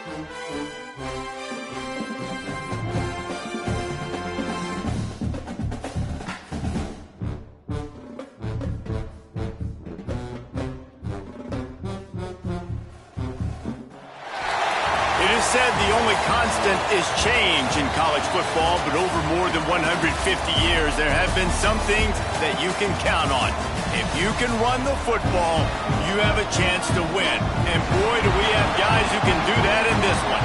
It is said the only constant is change in college football, but over more than 150 years, there have been some things that you can count on. If you can run the football, you have a chance to win. And boy, do we have guys who can do that in this one.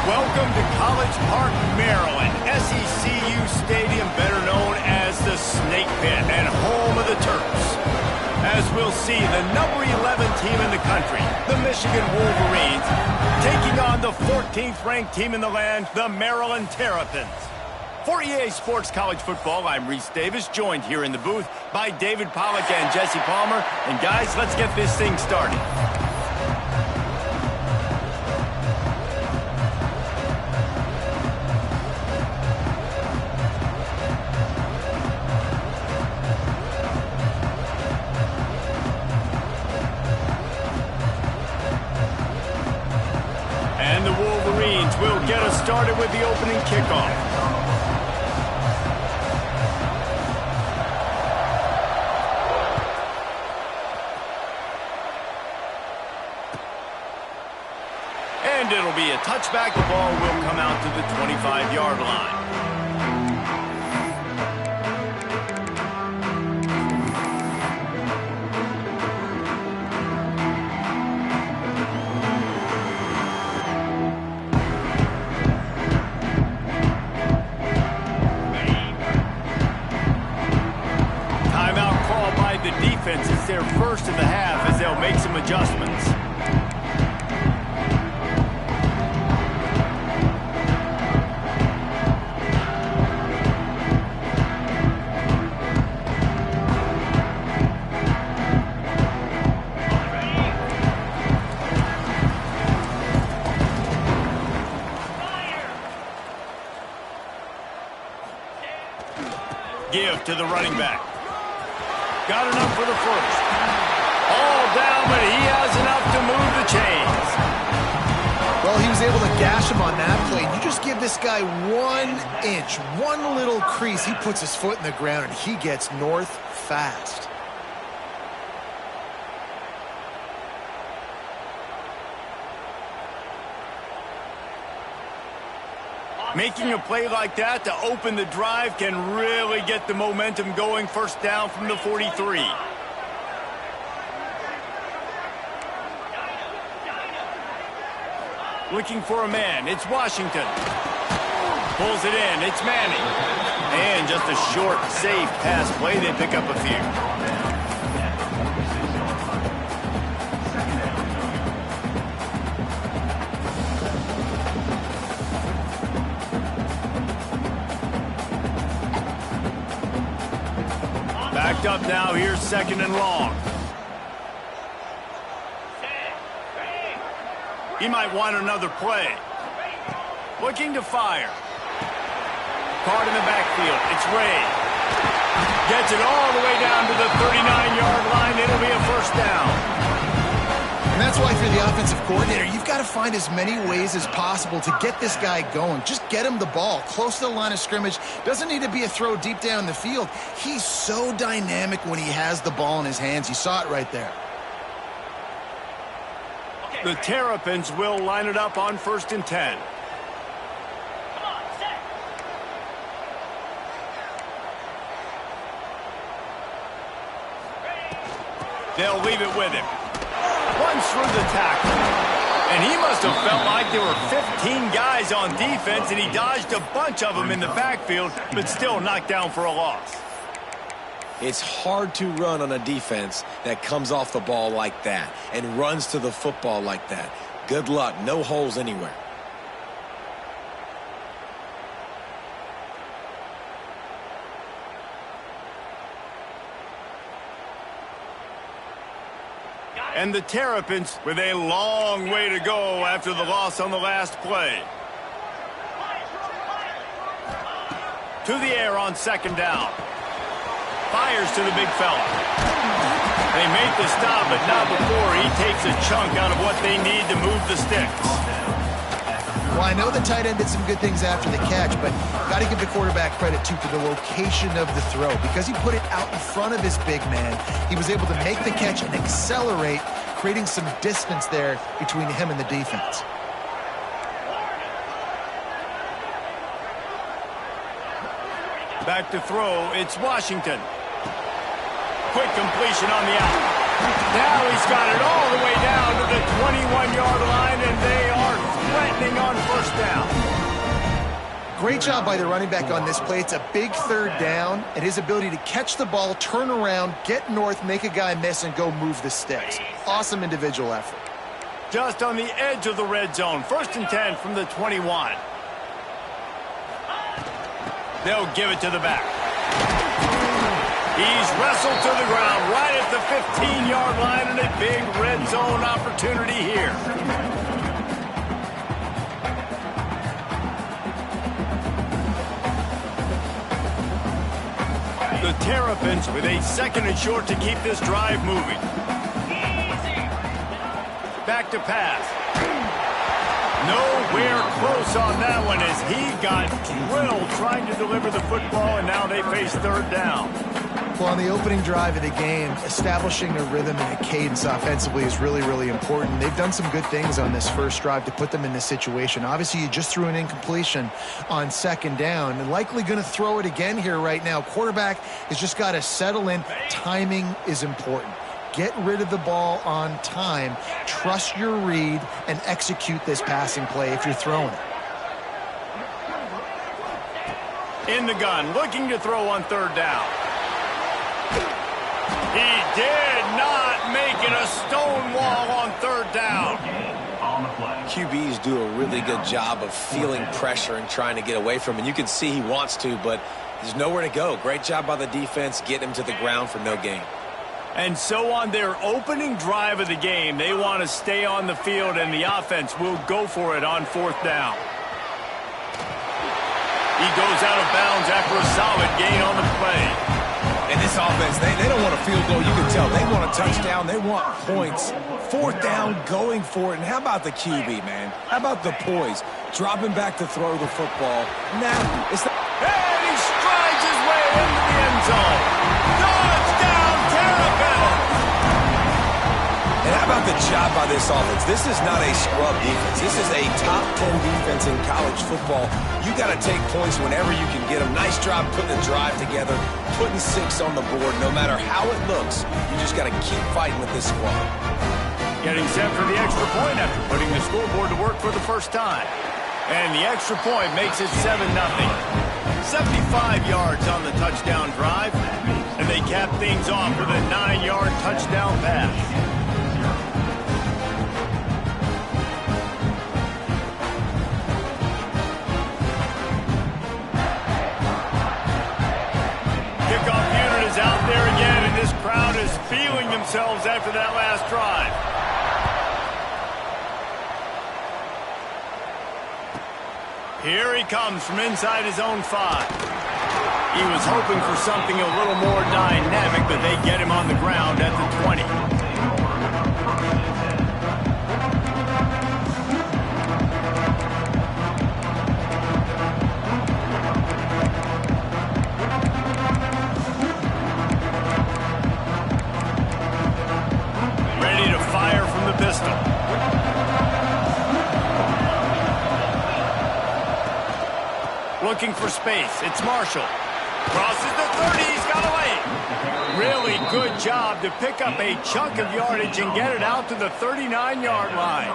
Welcome to College Park, Maryland, SECU Stadium, better known as the Snake Pit and home of the Terps. As we'll see, the number 11 team in the country, the Michigan Wolverines, taking on the 14th ranked team in the land, the Maryland Terrapins. For EA Sports College Football, I'm Reese Davis, joined here in the booth by David Pollack and Jesse Palmer. And guys, let's get this thing started. And the Wolverines will get us started with the opening kickoff. And it'll be a touchback. The ball will come out to the 25-yard line. Timeout called by the defense. It's their first of the half as they'll make some adjustments. Give to the running back. Got enough for the first. All down, but he has enough to move the chains. Well, he was able to gash him on that play. You just give this guy 1 inch, one little crease. He puts his foot in the ground, and he gets north fast. Making a play like that to open the drive can really get the momentum going. First down from the 43. Looking for a man. It's Washington. Pulls it in. It's Manning. And just a short, safe pass play. They pick up a few. Backed up now, here's second and long. He might want another play. Looking to fire. Caught in the backfield, it's Ray. Gets it all the way down to the 39-yard line, it'll be a first down. And that's why if you're the offensive coordinator, you've got to find as many ways as possible to get this guy going. Just get him the ball close to the line of scrimmage. Doesn't need to be a throw deep down the field. He's so dynamic when he has the ball in his hands. You saw it right there. The Terrapins will line it up on 1st and 10. They'll leave it with him. Runs through the tackle. And he must have felt like there were 15 guys on defense, and he dodged a bunch of them in the backfield, but still knocked down for a loss. It's hard to run on a defense that comes off the ball like that and runs to the football like that. Good luck. No holes anywhere. And the Terrapins with a long way to go after the loss on the last play. To the air on 2nd down. Fires to the big fella. They make the stop, but not before he takes a chunk out of what they need to move the sticks. Well, I know the tight end did some good things after the catch, but got to give the quarterback credit, too, for the location of the throw. Because he put it out in front of his big man, he was able to make the catch and accelerate, creating some distance there between him and the defense. Back to throw, it's Washington. Quick completion on the out. Now he's got it all the way down to the 21-yard line, and they are threatening on first down. Great job by the running back on this play. It's a big third down, and his ability to catch the ball, turn around, get north, make a guy miss, and go move the sticks. Awesome individual effort. Just on the edge of the red zone. 1st and 10 from the 21. They'll give it to the back. He's wrestled to the ground right at the 15-yard line, and a big red zone opportunity here. The Terrapins with a 2nd and short to keep this drive moving. Back to pass. Nowhere close on that one as he got drilled trying to deliver the football, and now they face 3rd down. Well, on the opening drive of the game, establishing a rhythm and a cadence offensively is really, really important. They've done some good things on this first drive to put them in this situation. Obviously, you just threw an incompletion on 2nd down and likely going to throw it again here right now. Quarterback has just got to settle in. Timing is important. Get rid of the ball on time. Trust your read and execute this passing play if you're throwing it. In the gun, looking to throw on 3rd down. He did not make it a stone wall on 3rd down. QBs do a really good job of feeling pressure and trying to get away from it. You can see he wants to, but there's nowhere to go. Great job by the defense, getting him to the ground for no gain. And so on their opening drive of the game, they want to stay on the field, and the offense will go for it on 4th down. He goes out of bounds after a solid gain on the play. And this offense, they don't want a field goal. You can tell they want a touchdown. They want points. 4th down, going for it. And how about the QB, man? How about the poise? Dropping back to throw the football. Now, it's the... And he strides his way into the end zone. Touchdown, Terrapins! And how about the job by this offense? This is not a scrub defense. This is a top 10 defense in college football. You got to take points whenever you can get them. Nice job putting a drive together, putting 6 on the board. No matter how it looks, you just got to keep fighting with this squad. Getting set for the extra point after putting the scoreboard to work for the first time. And the extra point makes it 7-0. 75 yards on the touchdown drive. And they cap things off with a 9-yard touchdown pass. Out there again, and this crowd is feeling themselves after that last drive. Here he comes from inside his own 5. He was hoping for something a little more dynamic, but they get him on the ground at the 20. Looking for space. It's Marshall. Crosses the 30. He's got away. Really good job to pick up a chunk of yardage and get it out to the 39-yard line.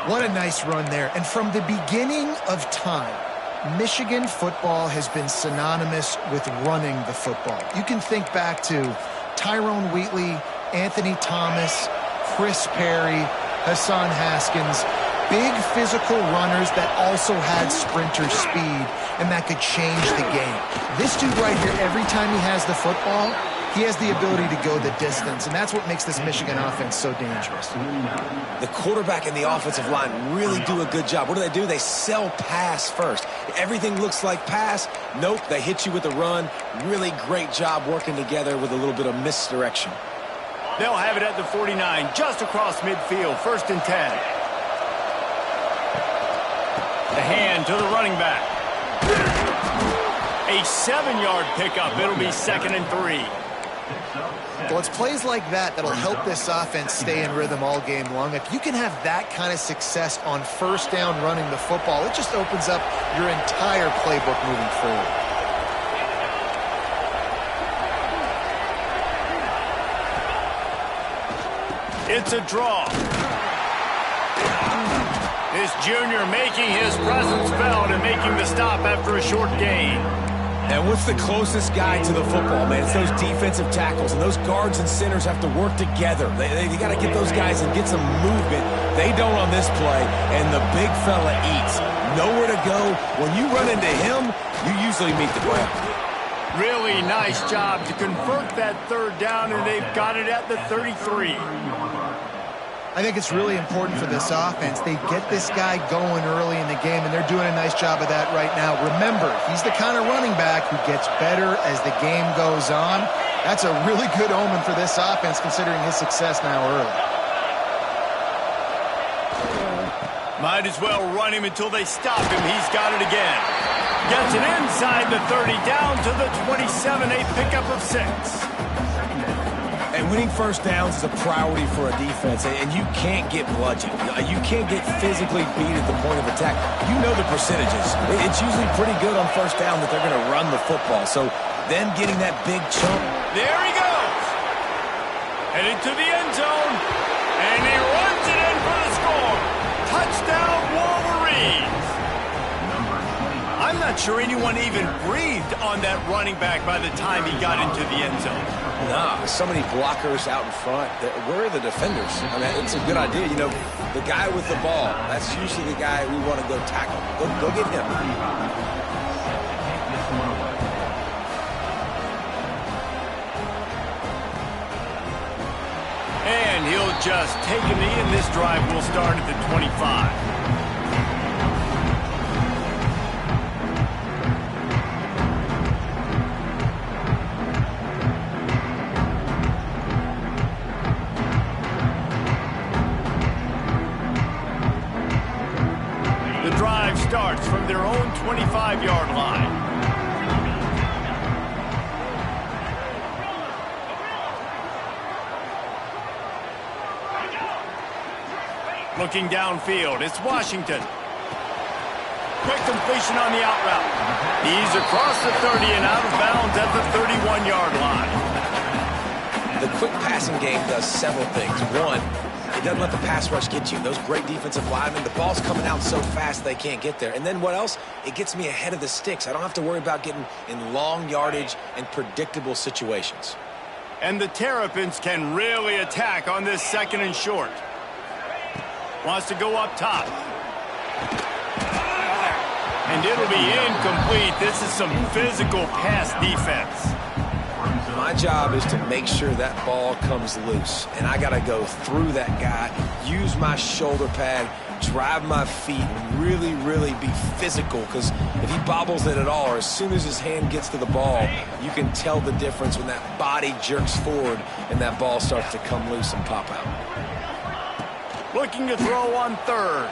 What a nice run there. And from the beginning of time, Michigan football has been synonymous with running the football. You can think back to Tyrone Wheatley, Anthony Thomas, Chris Perry, Hassan Haskins. Big physical runners that also had sprinter speed and that could change the game. This dude right here, every time he has the football, he has the ability to go the distance, and that's what makes this Michigan offense so dangerous. The quarterback and the offensive line really do a good job. What do? They sell pass first. Everything looks like pass. Nope, they hit you with a run. Really great job working together with a little bit of misdirection. They'll have it at the 49, just across midfield, 1st and 10. The hand to the running back. A 7-yard pickup. It'll be 2nd and 3. Well, it's plays like that that'll help this offense stay in rhythm all game long. If you can have that kind of success on 1st down running the football, it just opens up your entire playbook moving forward. It's a draw. This junior making his presence felt and making the stop after a short gain. And what's the closest guy to the football, man? It's those defensive tackles, and those guards and centers have to work together. They got to get those guys and get some movement. They don't on this play, and the big fella eats. Nowhere to go. When you run into him, you usually meet the ground. Really nice job to convert that 3rd down, and they've got it at the 33. I think it's really important for this offense. They get this guy going early in the game, and they're doing a nice job of that right now. Remember, he's the kind of running back who gets better as the game goes on. That's a really good omen for this offense, considering his success now early. Might as well run him until they stop him. He's got it again. Gets it inside the 30, down to the 27, a pickup of 6. And winning 1st downs is a priority for a defense, and you can't get bludgeoned. You can't get physically beat at the point of attack. You know the percentages. It's usually pretty good on 1st down that they're going to run the football. So then getting that big chunk. There he goes. Headed to the end zone, and he runs it in for the score. Touchdown, Wolverines. I'm not sure anyone even breathed on that running back by the time he got into the end zone. Nah, so many blockers out in front. Where are the defenders? I mean, it's a good idea. You know, the guy with the ball, that's usually the guy we want to go tackle. Go get him. And he'll just take a knee, and this drive will start at the 25. Starts from their own 25-yard line. Looking downfield, it's Washington. Quick completion on the out route. He's across the 30 and out of bounds at the 31-yard line. The quick passing game does several things. One, it doesn't let the pass rush get you. Those great defensive linemen, the ball's coming out so fast they can't get there. And then what else? It gets me ahead of the sticks. I don't have to worry about getting in long yardage and predictable situations. And the Terrapins can really attack on this 2nd and short. Wants to go up top. And it'll be incomplete. This is some physical pass defense. My job is to make sure that ball comes loose, and I got to go through that guy, use my shoulder pad, drive my feet, and really, really be physical, because if he bobbles it at all, or as soon as his hand gets to the ball, you can tell the difference when that body jerks forward and that ball starts to come loose and pop out. Looking to throw on 3rd.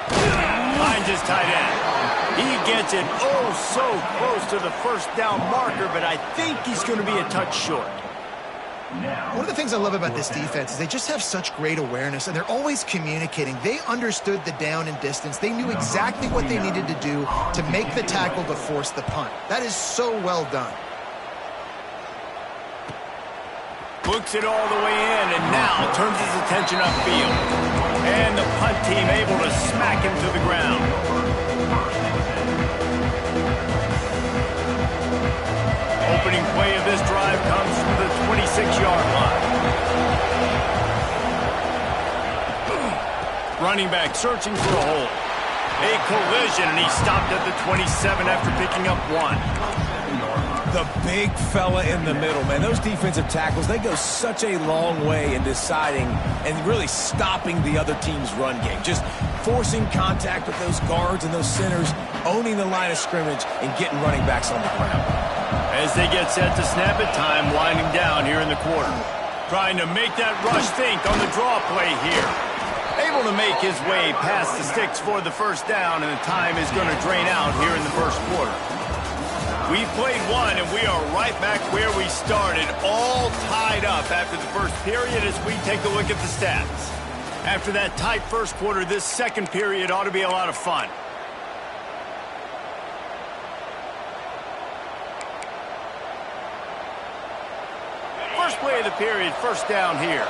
Finds his tight end. He gets it so close to the 1st down marker, but I think he's going to be a touch short. One of the things I love about this defense is they just have such great awareness, and they're always communicating. They understood the down and distance. They knew exactly what they needed to do to make the tackle to force the punt. That is so well done. Books it all the way in, and now turns his attention upfield. And the punt team able to smack him to the ground. Opening play of this drive comes from the 26-yard line. Running back searching for a hole. A collision, and he stopped at the 27 after picking up 1. The big fella in the middle, man. Those defensive tackles, they go such a long way in deciding and really stopping the other team's run game. Just forcing contact with those guards and those centers, owning the line of scrimmage, and getting running backs on the ground. As they get set to snap it, time winding down here in the quarter. Trying to make that rush think on the draw play here. Able to make his way past the sticks for the first down, and the time is going to drain out here in the first quarter. We've played one, and we are right back where we started, all tied up after the first period as we take a look at the stats. After that tight first quarter, this second period ought to be a lot of fun. First play of the period, first down here.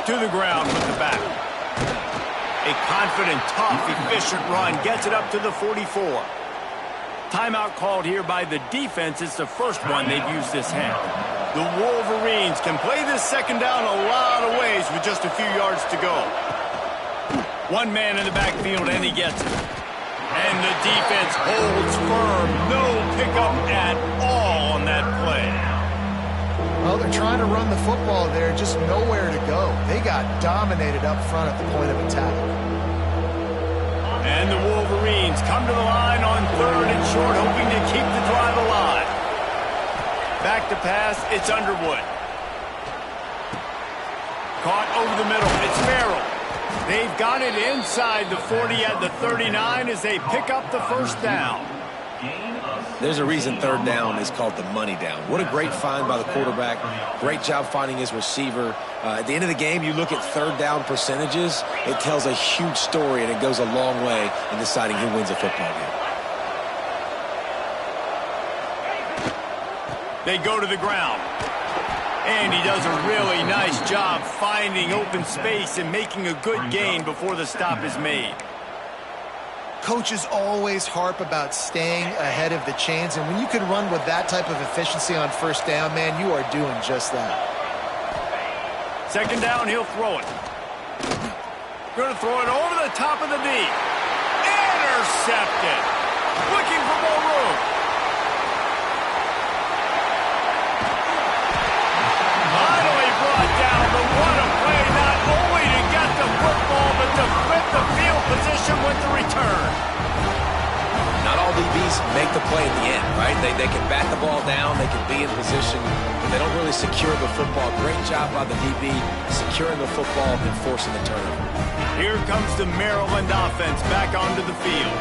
To the ground with the back. A confident, tough, efficient run gets it up to the 44. Timeout called here by the defense. It's the first one they've used this half. The Wolverines can play this second down a lot of ways with just a few yards to go. One man in the backfield, and he gets it. And the defense holds firm. No pickup at all on that play. Well, they're trying to run the football there, just nowhere to go. They got dominated up front at the point of attack. And the Wolverines come to the line on 3rd and short, hoping to keep the drive alive. Back to pass, it's Underwood. Caught over the middle, it's Farrell. They've got it inside the 40 at the 39 as they pick up the first down. There's a reason third down is called the money down. What a great find by the quarterback. Great job finding his receiver. At the end of the game, you look at third down percentages. It tells a huge story, and it goes a long way in deciding who wins a football game. They go to the ground. And he does a really nice job finding open space and making a good gain before the stop is made. Coaches always harp about staying ahead of the chains, and when you can run with that type of efficiency on first down, man, you are doing just that. Second down, he'll throw it. Going to throw it over the top of the deep. Intercepted. Looking for more room. Finally brought down, but what a play, not only to get the football, but to flip the field position with the return. Not all DBs make the play in the end, right? They can bat the ball down, they can be in position, but they don't really secure the football. Great job by the DB securing the football and forcing the turnover. Here comes the Maryland offense back onto the field.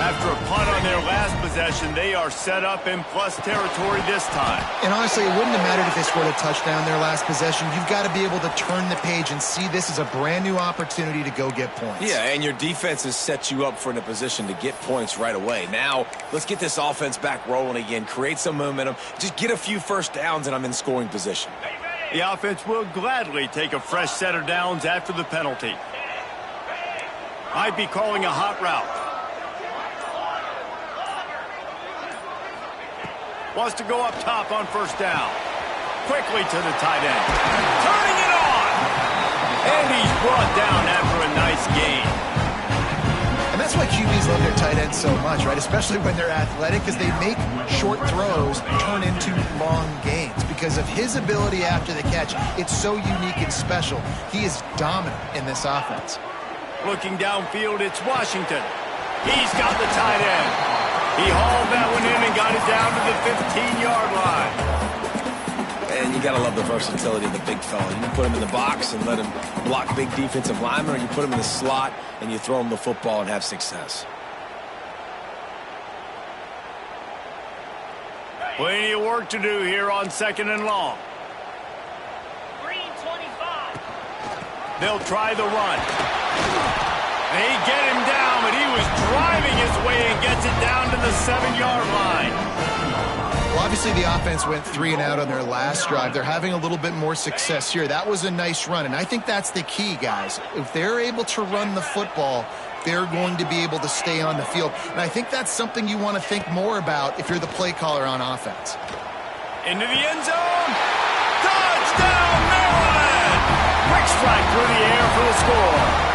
After a punt on their last possession, they are set up in plus territory this time. And honestly, it wouldn't have mattered if they scored a touchdown their last possession. You've got to be able to turn the page and see this as a brand new opportunity to go get points. Yeah, and your defense has set you up for a position to get points right away. Now, let's get this offense back rolling again, create some momentum, just get a few first downs, and I'm in scoring position. The offense will gladly take a fresh set of downs after the penalty. Might be calling a hot route. Wants to go up top on first down. Quickly to the tight end. Turning it on! And he's brought down after a nice gain. And that's why QBs love their tight ends so much, right? Especially when they're athletic, because they make short throws turn into long gains. Because of his ability after the catch, it's so unique and special. He is dominant in this offense. Looking downfield, it's Washington. He's got the tight end. He hauled that one in and got it down to the 15-yard line. And you got to love the versatility of the big fella. You can put him in the box and let him block big defensive linemen, or you put him in the slot and you throw him the football and have success. Plenty of work to do here on second and long. Green 25. They'll try the run. They get him down, but he was driving his way and gets it down to the 7-yard line. Well, obviously the offense went 3 and out on their last drive. They're having a little bit more success here. That was a nice run, and I think that's the key, guys. If they're able to run the football, they're going to be able to stay on the field. And I think that's something you want to think more about if you're the play caller on offense. Into the end zone. Touchdown, Maryland! Quick strike through the air for the score.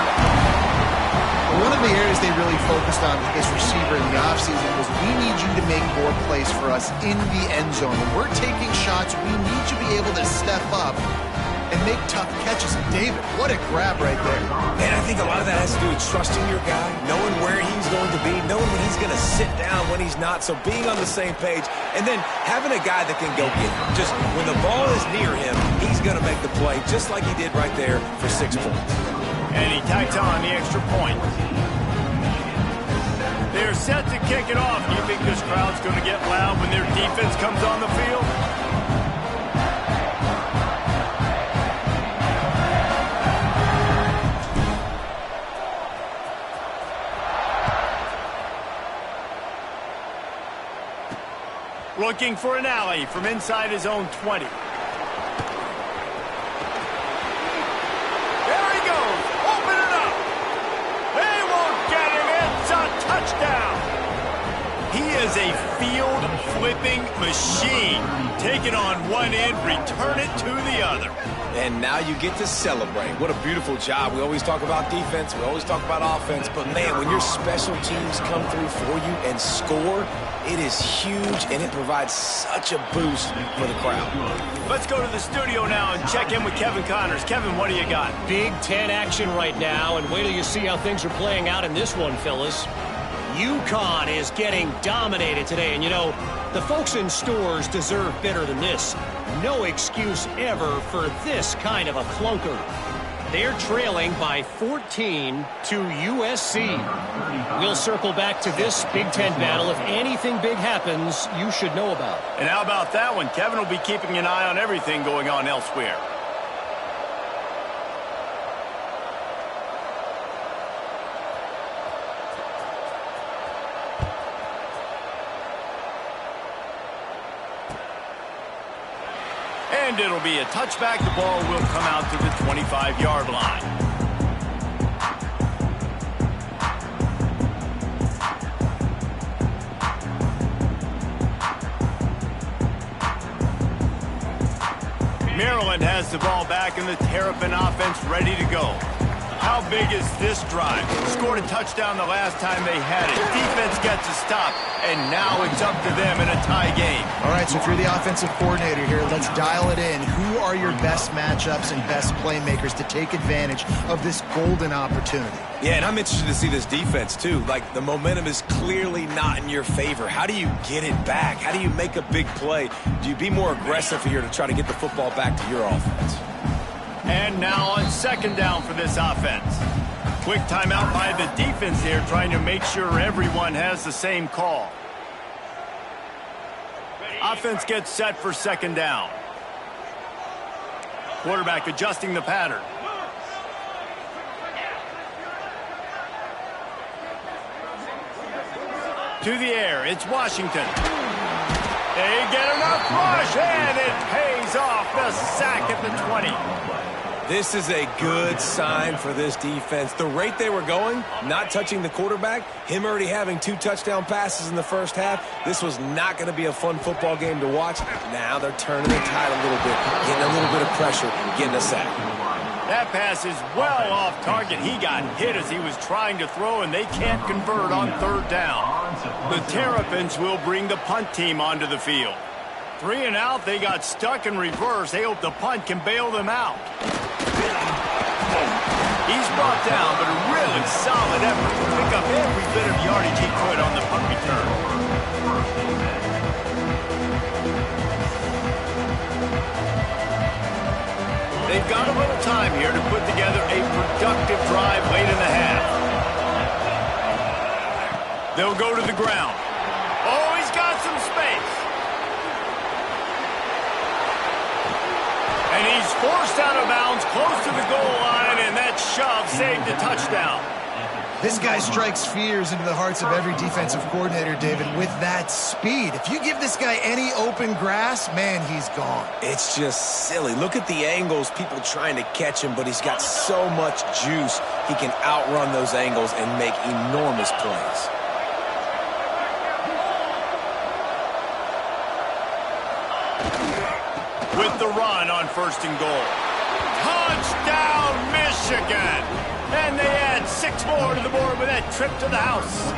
One of the areas they really focused on with this receiver in the offseason was, we need you to make more plays for us in the end zone. When we're taking shots, we need you to be able to step up and make tough catches. David, what a grab right there. And I think a lot of that has to do with trusting your guy, knowing where he's going to be, knowing when he's going to sit down, when he's not, so being on the same page, and then having a guy that can go get him. Just when the ball is near him, he's going to make the play, just like he did right there for 6 points. And he tacks on the extra point. They're set to kick it off. Do you think this crowd's going to get loud when their defense comes on the field? Looking for an alley from inside his own 20. There he goes. Open it up. They won't get him. It's a touchdown. He is a field-flipping machine. Take it on one end, return it to the other. And now you get to celebrate. What a beautiful job. We always talk about defense. We always talk about offense. But, man, when your special teams come through for you and score, it is huge, and it provides such a boost for the crowd. Let's go to the studio now and check in with Kevin Connors. Kevin, what do you got? Big Ten action right now, and wait till you see how things are playing out in this one, fellas. UConn is getting dominated today, and you know, the folks in stores deserve better than this. No excuse ever for this kind of a clunker. They're trailing by 14 to USC. We'll circle back to this Big Ten battle. If anything big happens, you should know about. And how about that one? Kevin will be keeping an eye on everything going on elsewhere. And it'll be a touchback. The ball will come out to the 25-yard line. Maryland has the ball back and the Terrapin offense ready to go. How big is this drive? Scored a touchdown the last time they had it. Defense gets a stop, and now it's up to them in a tie game. All right, so if you're the offensive coordinator here, let's dial it in. Who are your best matchups and best playmakers to take advantage of this golden opportunity? Yeah, and I'm interested to see this defense, too. Like, the momentum is clearly not in your favor. How do you get it back? How do you make a big play? Do you be more aggressive here to try to get the football back to your offense? And now on second down for this offense. Quick timeout by the defense here, trying to make sure everyone has the same call. Offense gets set for second down. Quarterback adjusting the pattern. To the air, it's Washington. They get enough rush, and it pays off. The sack at the 20. This is a good sign for this defense. The rate they were going, not touching the quarterback, him already having 2 touchdown passes in the first half, this was not going to be a fun football game to watch. Now they're turning the tide a little bit, getting a little bit of pressure, getting a sack. That pass is well off target. He got hit as he was trying to throw, and they can't convert on third down. The Terrapins will bring the punt team onto the field. 3 and out, they got stuck in reverse. They hope the punt can bail them out. He's brought down, but a really solid effort to pick up every bit of yardage he could on the punt return. They've got a little time here to put together a productive drive late in the half. They'll go to the ground. Oh, he's got some space. And he's forced out of bounds close to the goal line, and that shove saved a touchdown. This guy strikes fears into the hearts of every defensive coordinator, David, with that speed. If you give this guy any open grass, man, he's gone. It's just silly. Look at the angles, people trying to catch him, but he's got so much juice. He can outrun those angles and make enormous plays. With the run on first and goal. Touchdown, Michigan! And they add 6 more to the board with that trip to the house.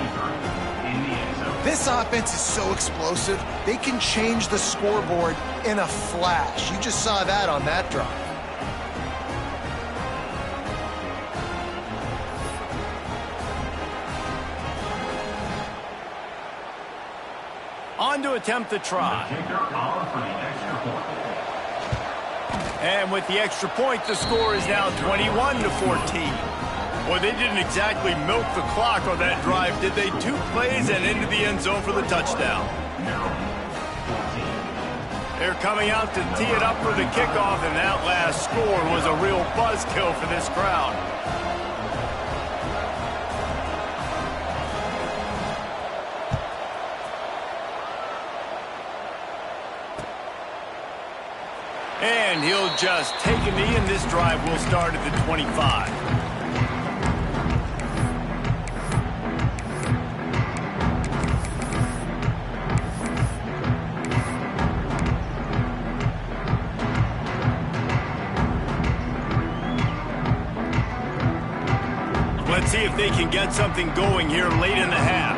This offense is so explosive, they can change the scoreboard in a flash. You just saw that on that drive. on to attempt the try. And with the extra point, the score is now 21-14. Well, they didn't exactly milk the clock on that drive, did they? 2 plays and into the end zone for the touchdown. They're coming out to tee it up for the kickoff, and that last score was a real buzzkill for this crowd. And he'll just take a knee, and this drive will start at the 25. Let's see if they can get something going here late in the half.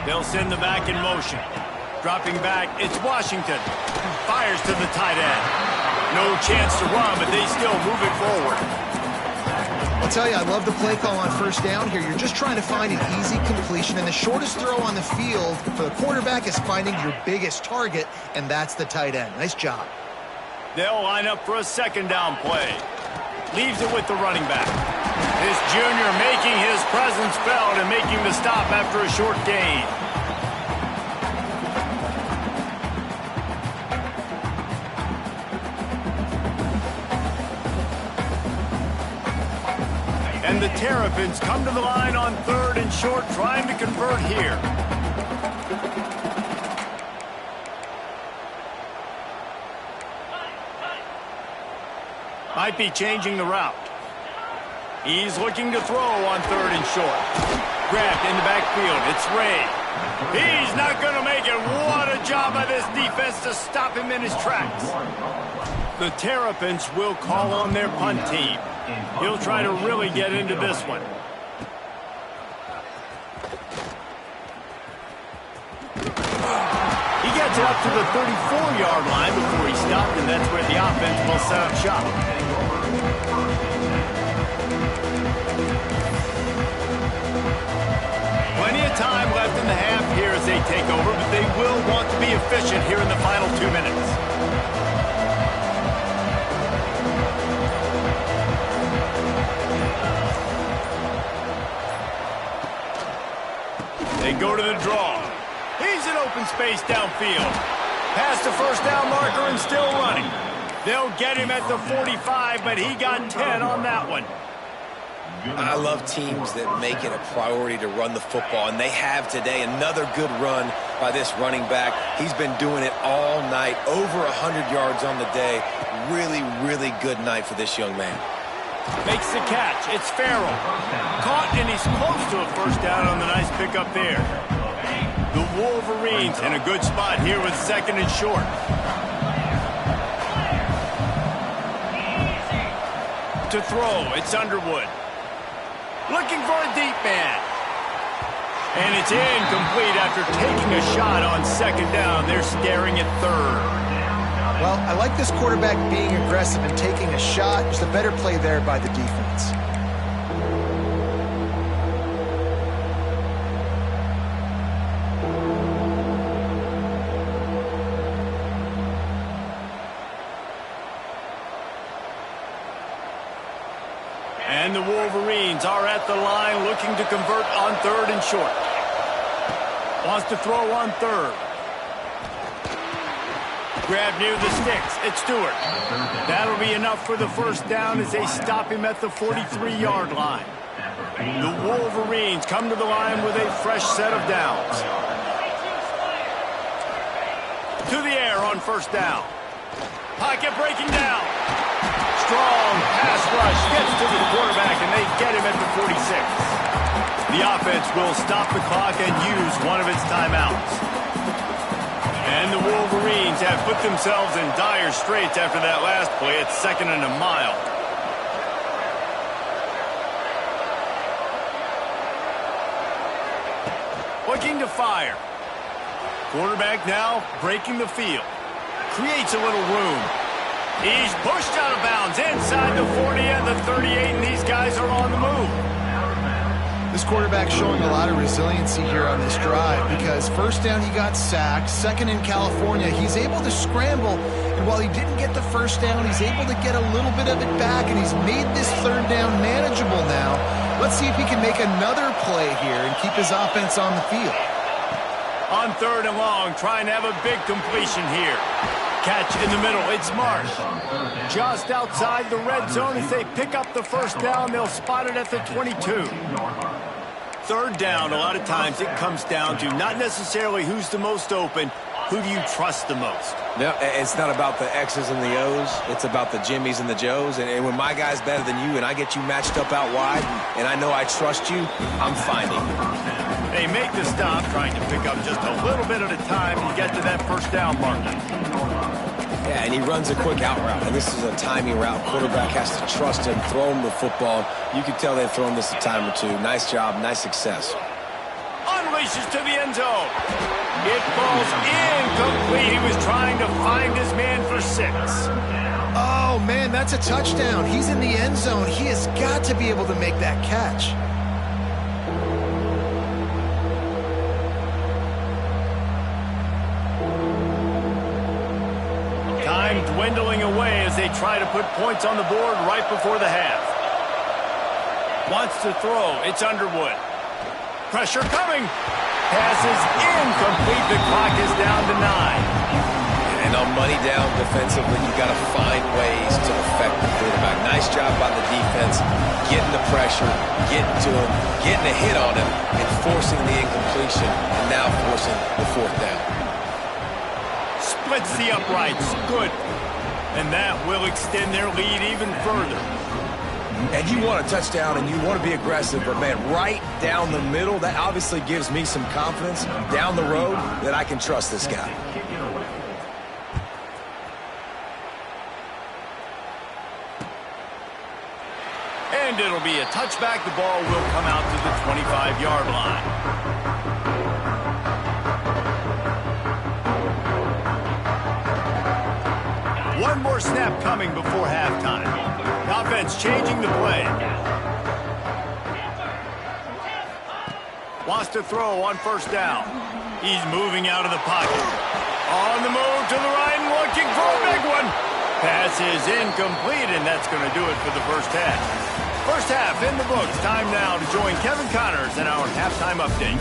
They'll send the back in motion. Dropping back, it's Washington. Fires to the tight end. No chance to run, but they still move it forward. I'll tell you, I love the play call on first down here. You're just trying to find an easy completion, and the shortest throw on the field for the quarterback is finding your biggest target, and that's the tight end. Nice job. They'll line up for a second down play. Leaves it with the running back. This junior making his presence felt and making the stop after a short gain. And the Terrapins come to the line on 3rd and short, trying to convert here. Might be changing the route. He's looking to throw on 3rd and short. Grabbed in the backfield. It's Ray. He's not going to make it. What a job by this defense to stop him in his tracks. The Terrapins will call on their punt team. He'll try to really get into this one. He gets it up to the 34-yard line before he stopped, and that's where the offense will set up shop. Plenty of time left in the half here as they take over, but they will want to be efficient here in the final 2 minutes. They go to the draw. He's in open space downfield. Past the first down marker and still running. They'll get him at the 45, but he got 10 on that one. I love teams that make it a priority to run the football, and they have today. Another good run by this running back. He's been doing it all night, over 100 yards on the day. Really, really good night for this young man. Makes the catch. It's Farrell. Caught, and he's close to a first down on the nice pickup there. The Wolverines in a good spot here with 2nd and short. To throw, it's Underwood. Looking for a deep man. And it's incomplete after taking a shot on 2nd down. They're staring at 3rd. Well, I like this quarterback being aggressive and taking a shot. Just a better play there by the defense. And the Wolverines are at the line looking to convert on 3rd and short. Wants to throw on 3rd. Grab near the sticks. It's Stewart. That'll be enough for the first down as they stop him at the 43-yard line. The Wolverines come to the line with a fresh set of downs. To the air on first down. Pocket breaking down. Strong pass rush gets to the quarterback, and they get him at the 46. The offense will stop the clock and use one of its timeouts. And the Wolverines have put themselves in dire straits after that last play. It's 2nd and a mile. Looking to fire. Quarterback now breaking the field. Creates a little room. He's pushed out of bounds inside the 40 and the 38, and these guys are on the move. The This quarterback showing a lot of resiliency here on this drive because first down he got sacked, second in California, he's able to scramble, and while he didn't get the first down, he's able to get a little bit of it back, and he's made this third down manageable now. Let's see if he can make another play here and keep his offense on the field. On third and long, trying to have a big completion here. Catch in the middle, it's Marsh. Just outside the red zone as they pick up the first down, they'll spot it at the 22. Third down, a lot of times it comes down to not necessarily who's the most open, who do you trust the most? No, it's not about the X's and the O's. It's about the Jimmies and the Joes. And when my guy's better than you and I get you matched up out wide and I know I trust you, I'm finding you. They make the stop, trying to pick up just a little bit at a time and get to that first down mark. Yeah, and he runs a quick out route, and this is a timing route. Quarterback has to trust him, throw him the football. You can tell they've thrown this a time or two. Nice job, nice success. Unleashes to the end zone. It falls incomplete. He was trying to find his man for 6. Oh, man, that's a touchdown. He's in the end zone. He has got to be able to make that catch. Time dwindling away as they try to put points on the board right before the half. Wants to throw. It's Underwood. Pressure coming. Passes incomplete. The clock is down to 9. And on money down defensively, you got to find ways to affect the quarterback. Nice job by the defense, getting the pressure, getting to him, getting a hit on him, and forcing the incompletion, and now forcing the fourth down. Splits the uprights. Good. And that will extend their lead even further. And you want a touchdown and you want to be aggressive, but man, right down the middle, that obviously gives me some confidence down the road that I can trust this guy. And it'll be a touchback. The ball will come out to the 25-yard line. One more snap coming before halftime. Offense changing the play. Wants to throw on first down. He's moving out of the pocket. On the move to the right and looking for a big one. Pass is incomplete, and that's going to do it for the first half. First half in the books. Time now to join Kevin Connors in our halftime update.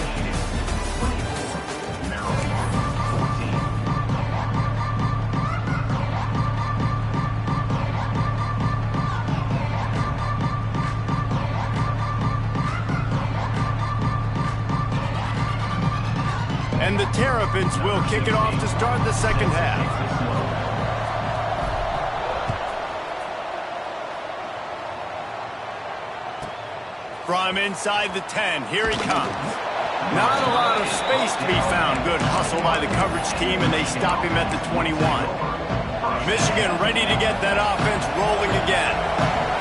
And the Terrapins will kick it off to start the second half. From inside the 10, here he comes. Not a lot of space to be found. Good hustle by the coverage team, and they stop him at the 21. Michigan ready to get that offense rolling again.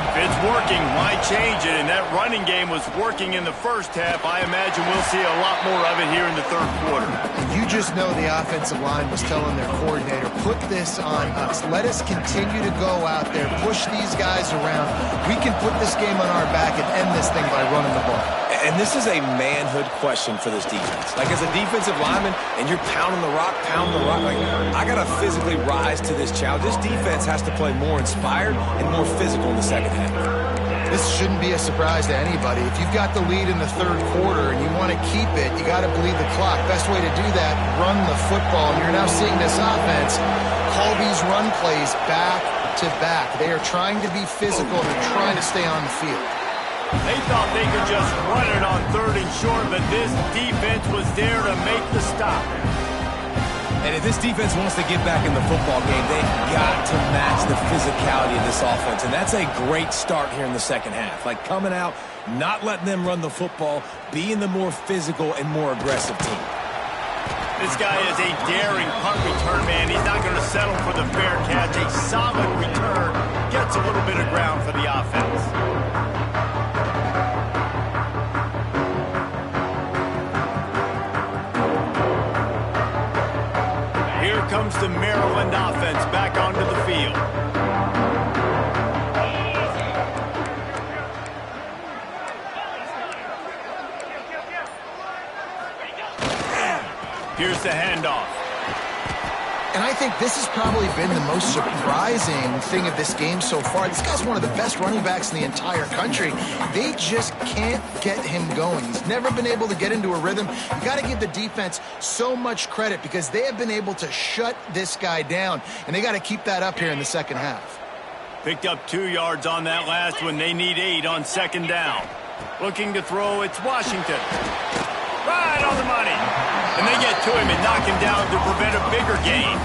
If it's working, why change it? And that running game was working in the first half. I imagine we'll see a lot more of it here in the third quarter. You just know the offensive line was telling their coordinator, put this on us. Let us continue to go out there, push these guys around. We can put this game on our back and end this thing by running the ball. And this is a manhood question for this defense. Like, as a defensive lineman, and you're pounding the rock, like, I got to physically rise to this challenge. This defense has to play more inspired and more physical in the second half. This shouldn't be a surprise to anybody. If you've got the lead in the third quarter and you want to keep it, you got to bleed the clock. Best way to do that, run the football. And you're now seeing this offense call these run plays back to back. They are trying to be physical. They're trying to stay on the field. They thought they could just run it on third and short, but this defense was there to make the stop. And if this defense wants to get back in the football game, they've got to match the physicality of this offense. And that's a great start here in the second half. Like, coming out, not letting them run the football, being the more physical and more aggressive team. This guy is a daring punt return man. He's not going to settle for the fair catch. A solid return gets a little bit of ground for the offense. Here comes the Maryland offense back onto the field. think this has probably been the most surprising thing of this game so far. This guy's one of the best running backs in the entire country. They just can't get him going. He's never been able to get into a rhythm. You got to give the defense so much credit because they have been able to shut this guy down, and they got to keep that up here in the second half. Picked up 2 yards on that last one. They need 8 on second down. Looking to throw, it's Washington. Right on the money. And they get to him and knock him down to prevent a bigger gain.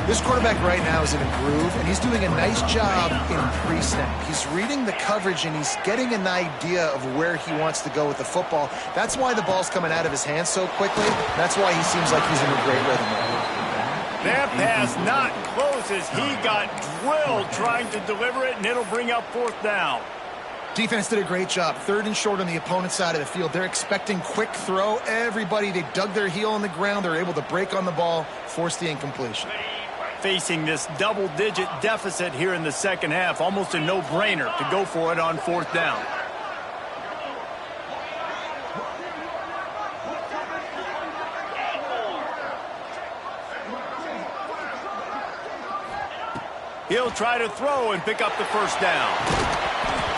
This quarterback right now is in a groove, and he's doing a nice job in pre-snap. He's reading the coverage, and he's getting an idea of where he wants to go with the football. That's why the ball's coming out of his hands so quickly. That's why he seems like he's in a great rhythm right now. That pass not close as he got drilled trying to deliver it, and it'll bring up 4th down. Defense did a great job. 3rd and short on the opponent's side of the field. They're expecting quick throw. Everybody, they dug their heel on the ground. They're able to break on the ball, force the incompletion. Facing this double-digit deficit here in the second half, almost a no-brainer to go for it on 4th down. He'll try to throw and pick up the 1st down.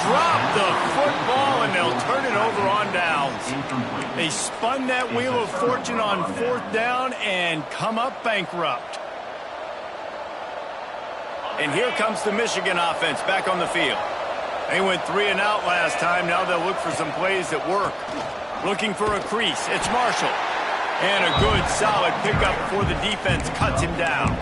Drop the football, and they'll turn it over on downs. They spun that wheel of fortune on 4th down and come up bankrupt. And here comes the Michigan offense back on the field. They went 3 and out last time. Now they'll look for some plays that work. Looking for a crease. It's Marshall. And a good, solid pickup before the defense cuts him down.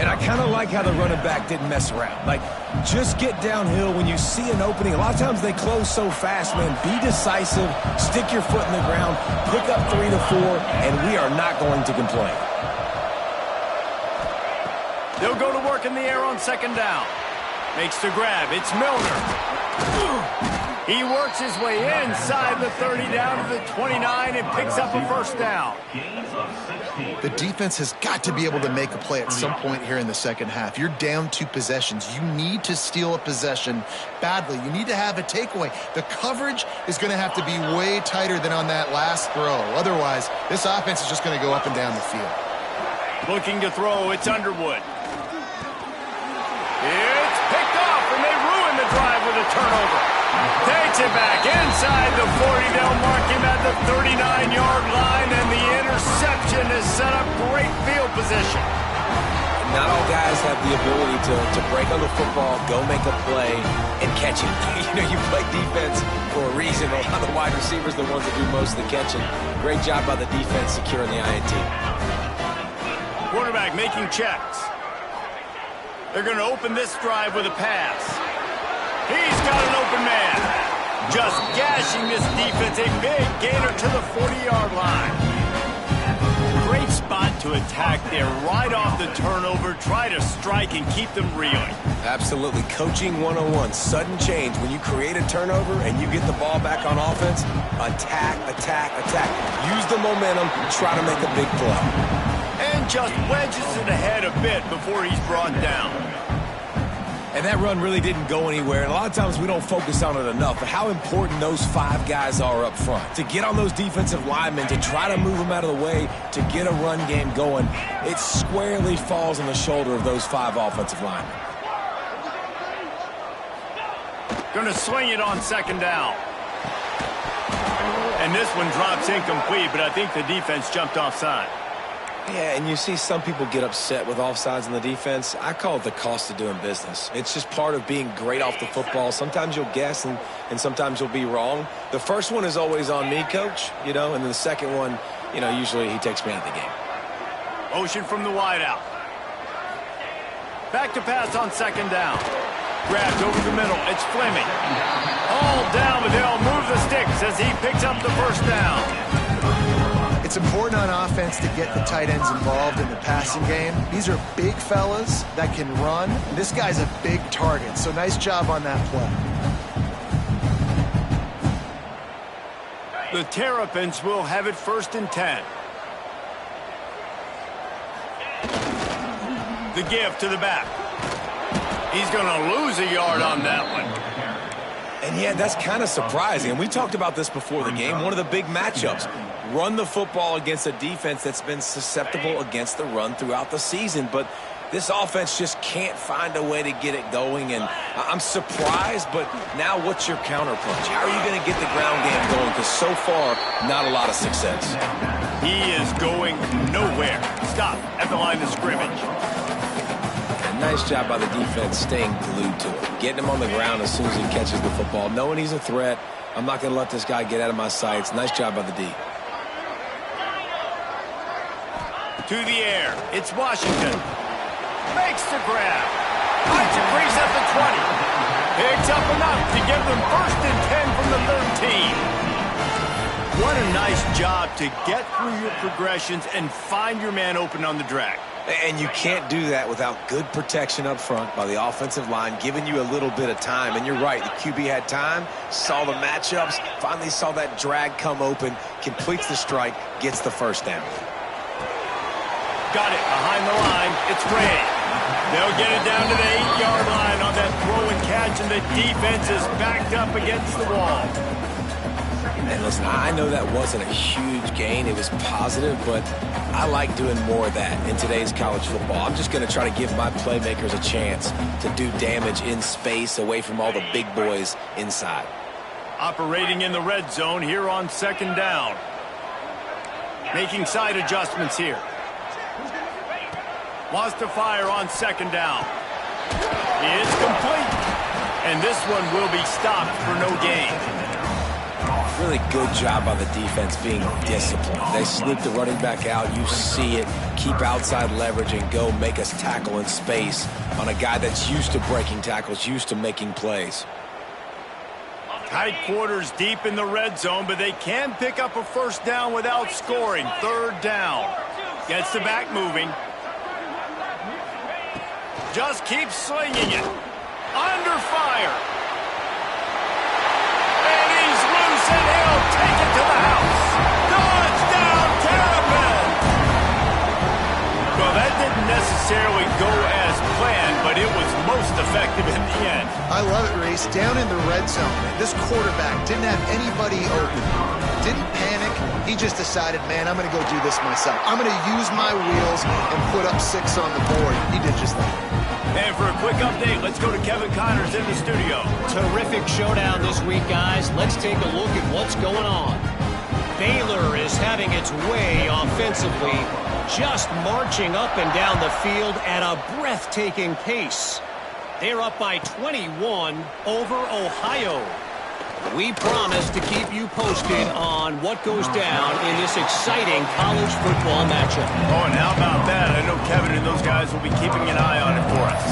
And I kind of like how the running back didn't mess around. Like, just get downhill when you see an opening. A lot of times they close so fast, man. Be decisive, stick your foot in the ground, pick up 3 to 4, and we are not going to complain. They'll go to work in the air on second down. Makes the grab. It's Milner. He works his way inside the 30 down to the 29 and picks up a 1st down. The defense has got to be able to make a play at some point here in the second half. You're down 2 possessions. You need to steal a possession badly. You need to have a takeaway. The coverage is going to have to be way tighter than on that last throw. Otherwise, this offense is just going to go up and down the field. Looking to throw, it's Underwood. It's picked off, and they ruin the drive with a turnover. Takes it back inside the 40. They'll mark him at the 39-yard line, and the interception has set up great field position. Not all guys have the ability to break on the football, go make a play, and catch it. You know, you play defense for a reason. A lot of the wide receivers are the ones that do most of the catching. Great job by the defense securing the INT. Quarterback making checks. They're going to open this drive with a pass. He's got an open man. Just gashing this defense. A big gainer to the 40-yard line. Great spot to attack there. Right off the turnover. Try to strike and keep them reeling. Absolutely. Coaching 101. Sudden change. When you create a turnover and you get the ball back on offense, attack, attack, attack. Use the momentum. Try to make a big play. And just wedges it ahead a bit before he's brought down. And that run really didn't go anywhere. And a lot of times we don't focus on it enough. But how important those 5 guys are up front. To get on those defensive linemen, to try to move them out of the way, to get a run game going, it squarely falls on the shoulder of those 5 offensive linemen. Going to sling it on second down. And this one drops incomplete, but I think the defense jumped offside. Yeah, and you see some people get upset with offsides in the defense. I call it the cost of doing business. It's just part of being great off the football. Sometimes you'll guess and sometimes you'll be wrong. The first one is always on me, Coach, you know, and then the second one, you know, usually he takes me out of the game. Motion from the wideout. Back to pass on second down. Grabbed over the middle. It's Fleming. All down, but they'll move the sticks as he picks up the 1st down. It's important on offense to get the tight ends involved in the passing game. These are big fellas that can run. And this guy's a big target, so nice job on that play. The Terrapins will have it 1st and 10. The give to the back. He's going to lose a yard on that one. And yeah, that's kind of surprising. And we talked about this before the game. One of the big matchups. run the football against a defense that's been susceptible against the run throughout the season. But this offense just can't find a way to get it going, and I'm surprised, but now what's your counterpunch? How are you going to get the ground game going? Because so far, not a lot of success. He is going nowhere. Stop at the line of scrimmage. A nice job by the defense staying glued to it, getting him on the ground as soon as he catches the football, knowing he's a threat. I'm not going to let this guy get out of my sights. Nice job by the D. To the air, it's Washington. Makes the grab. Finds a crease at the 20. Picks up enough to give them 1st and 10 from the 13. What a nice job to get through your progressions and find your man open on the drag. And you can't do that without good protection up front by the offensive line, giving you a little bit of time. And you're right, the QB had time, saw the matchups, finally saw that drag come open, completes the strike, gets the 1st down. Got it behind the line. It's Ray. They'll get it down to the 8-yard line on that throw and catch, and the defense is backed up against the wall. And listen, I know that wasn't a huge gain. It was positive, but I like doing more of that in today's college football. I'm just going to try to give my playmakers a chance to do damage in space away from all the big boys inside. Operating in the red zone here on 2nd down. Making side adjustments here. Wants to fire on 2nd down. It's complete. And this one will be stopped for no gain. Really good job by the defense being disciplined. They sneak the running back out. You see it. Keep outside leverage and go make us tackle in space on a guy that's used to breaking tackles, used to making plays. Tight quarters deep in the red zone, but they can pick up a 1st down without scoring. 3rd down. Gets the back moving. Just keeps slinging it. Under fire. And he's loose, and he'll take it to the house. Touchdown, Terrapin! Well, that didn't necessarily go as planned, but it was most effective in the end. I love it, Reese. Down in the red zone, this quarterback didn't have anybody open. Didn't panic. He just decided, man, I'm going to go do this myself. I'm going to use my wheels and put up 6 on the board. He did just that. And for a quick update, let's go to Kevin Connors in the studio. Terrific showdown this week, guys. Let's take a look at what's going on. Baylor is having its way offensively, just marching up and down the field at a breathtaking pace. They're up by 21 over Ohio. We promise to keep you posted on what goes down in this exciting college football matchup. Oh, and how about that? I know Kevin and those guys will be keeping an eye on it for us.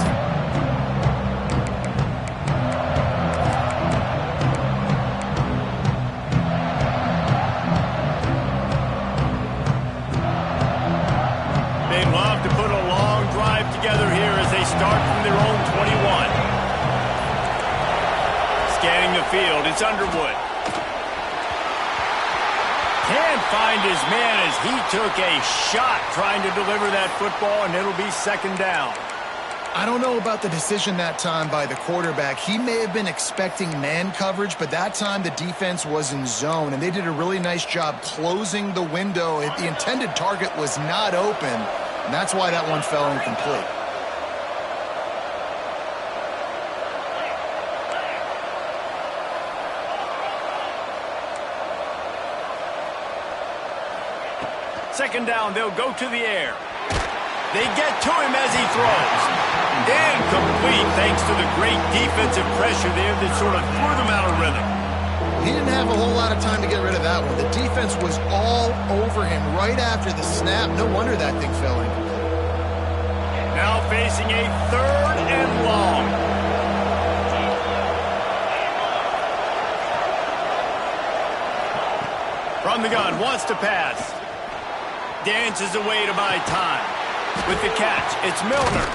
They'd love to put a long drive together here as they start from their own 21. Scanning the field, it's Underwood. Can't find his man as he took a shot trying to deliver that football, and it'll be 2nd down. I don't know about the decision that time by the quarterback. He may have been expecting man coverage, but that time the defense was in zone, and they did a really nice job closing the window. The intended target was not open, and that's why that one fell incomplete. Second down, they'll go to the air. They get to him as he throws. Incomplete thanks to the great defensive pressure there that sort of threw them out of rhythm. He didn't have a whole lot of time to get rid of that one. The defense was all over him right after the snap. No wonder that thing fell incomplete. Now facing a 3rd and long. From the gun, wants to pass. Dances away to buy time. With the catch, it's Milner.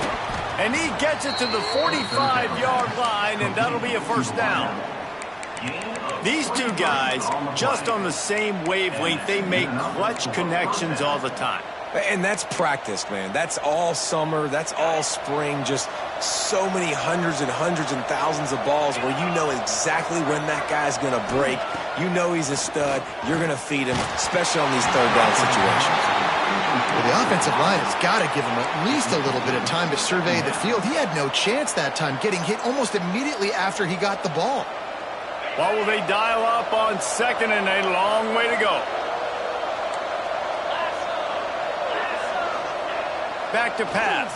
And he gets it to the 45-yard line, and that'll be a 1st down. These two guys, just on the same wavelength, they make clutch connections all the time. And that's practice, man. That's all summer. That's all spring. Just so many hundreds and thousands of balls where you know exactly when that guy's going to break. You know he's a stud. You're going to feed him, especially on these third down situations. Well, the offensive line has got to give him at least a little bit of time to survey the field. He had no chance that time, getting hit almost immediately after he got the ball. What will they dial up on second and a long way to go? Back to pass.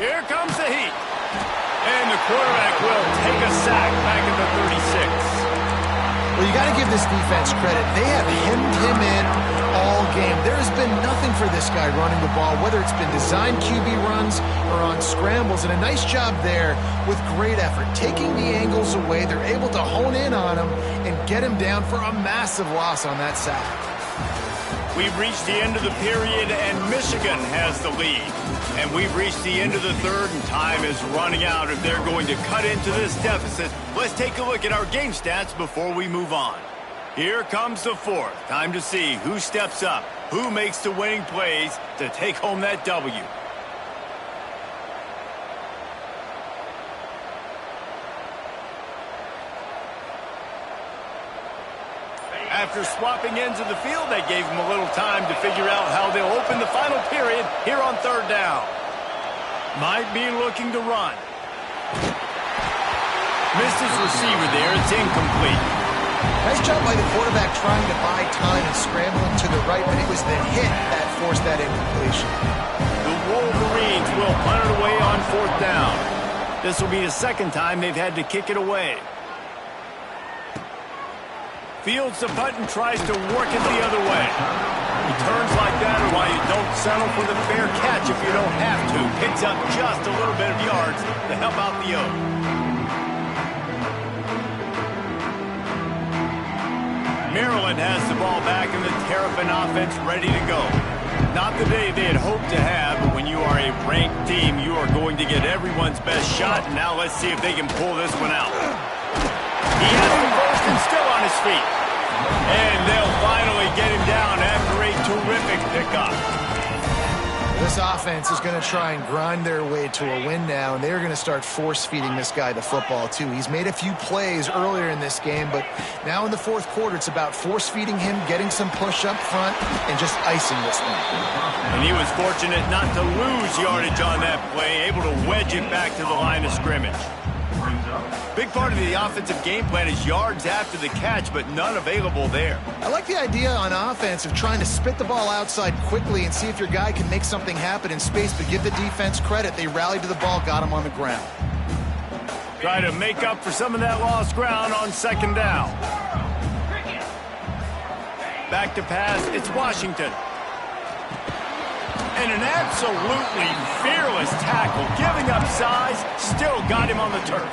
Here comes the heat. And the quarterback will take a sack back at the 36. Well, you got to give this defense credit. They have hemmed him in all game. There has been nothing for this guy running the ball, whether it's been designed QB runs or on scrambles, and a nice job there with great effort. Taking the angles away, they're able to hone in on him and get him down for a massive loss on that sack. We've reached the end of the period, and Michigan has the lead. And we've reached the end of the third, and time is running out if they're going to cut into this deficit. Let's take a look at our game stats before we move on. Here comes the fourth. Time to see who steps up, who makes the winning plays to take home that W. After swapping ends of the field, that gave them a little time to figure out how they'll open the final period here on third down. Might be looking to run. Missed his receiver there. It's incomplete. Nice job by the quarterback trying to buy time and scrambling to the right, but it was the hit that forced that incompletion. The Wolverines will punt it away on fourth down. This will be the second time they've had to kick it away. Fields the punt and tries to work it the other way. Returns like that are why you don't settle for the fair catch if you don't have to. Picks up just a little bit of yards to help out the O. Maryland has the ball back in the Terrapin offense ready to go. Not the day they had hoped to have, but when you are a ranked team, you are going to get everyone's best shot. And now let's see if they can pull this one out. He has the first and still on his feet. And they'll finally get him down after a terrific pickup. This offense is going to try and grind their way to a win now, and they're going to start force-feeding this guy the football, too. He's made a few plays earlier in this game, but now in the fourth quarter, it's about force-feeding him, getting some push up front, and just icing this thing. And he was fortunate not to lose yardage on that play, able to wedge it back to the line of scrimmage. Big part of the offensive game plan is yards after the catch, but none available there. I like the idea on offense of trying to spit the ball outside quickly and see if your guy can make something happen in space, but give the defense credit. They rallied to the ball, got him on the ground. Try to make up for some of that lost ground on second down. Back to pass, it's Washington. And an absolutely fearless tackle, giving up size, still got him on the turf.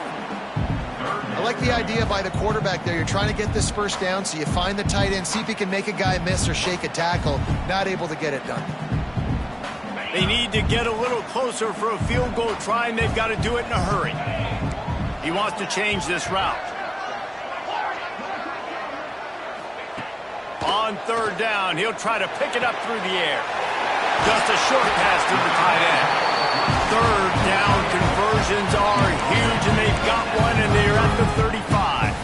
I like the idea by the quarterback there. You're trying to get this first down, so you find the tight end, see if he can make a guy miss or shake a tackle. Not able to get it done. They need to get a little closer for a field goal try, and they've got to do it in a hurry. He wants to change this route. On third down, he'll try to pick it up through the air. Just a short pass to the tight end. Third down conversions are huge, and they've got one, and they're at the 35.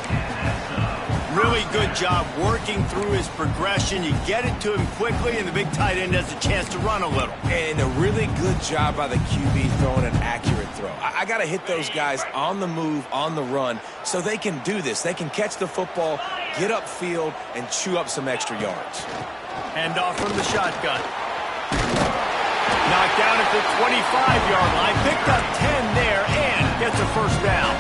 Really good job working through his progression. You get it to him quickly, and the big tight end has a chance to run a little. And a really good job by the QB throwing an accurate throw. I got to hit those guys on the move, on the run, so they can do this. They can catch the football, get upfield, and chew up some extra yards. Hand off from the shotgun. Knocked down at the 25-yard line. Picked up 10 there and gets a first down.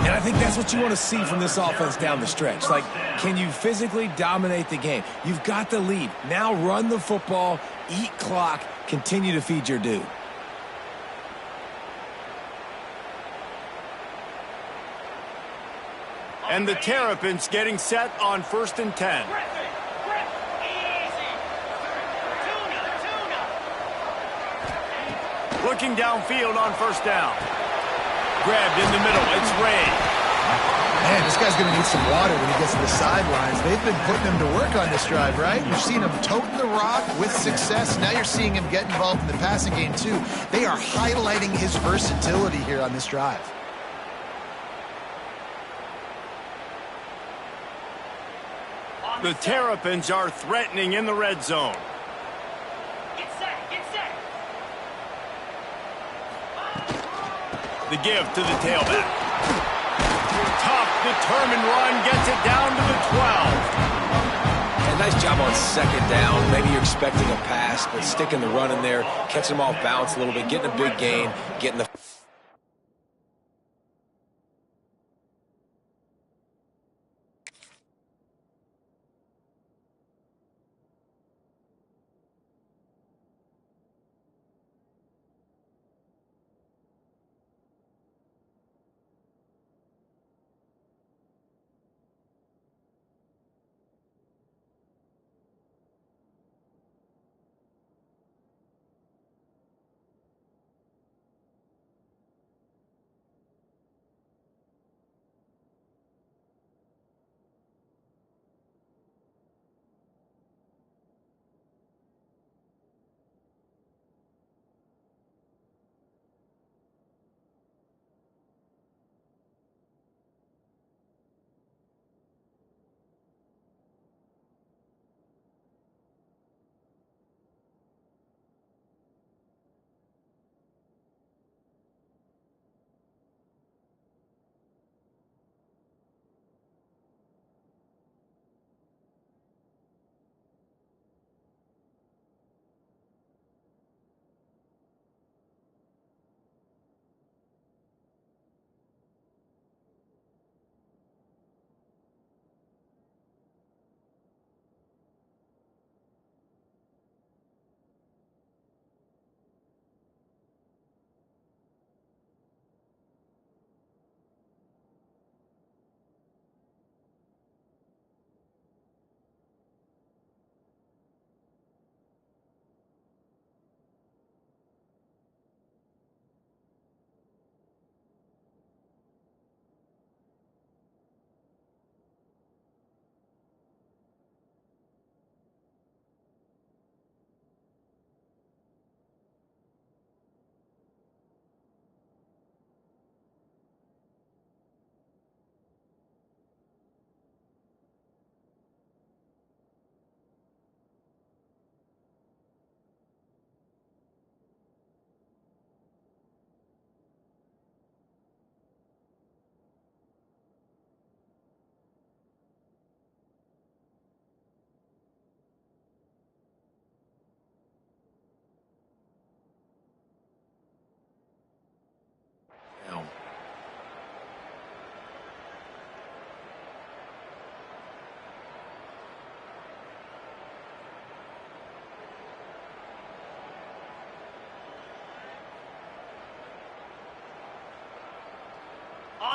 And I think that's what you want to see from this offense down the stretch. Like, can you physically dominate the game? You've got the lead. Now run the football, eat clock, continue to feed your dude. And the Terrapins getting set on 1st and 10. Looking downfield on first down. Grabbed in the middle. It's Ray. Man, this guy's going to need some water when he gets to the sidelines. They've been putting him to work on this drive, right? You've seen him toting the rock with success. Now you're seeing him get involved in the passing game, too. They are highlighting his versatility here on this drive. The Terrapins are threatening in the red zone. Get set, get set. The give to the tailback. Tough, determined run gets it down to the 12. And nice job on second down. Maybe you're expecting a pass, but sticking the run in there, catching them off balance a little bit, getting a big gain, getting the...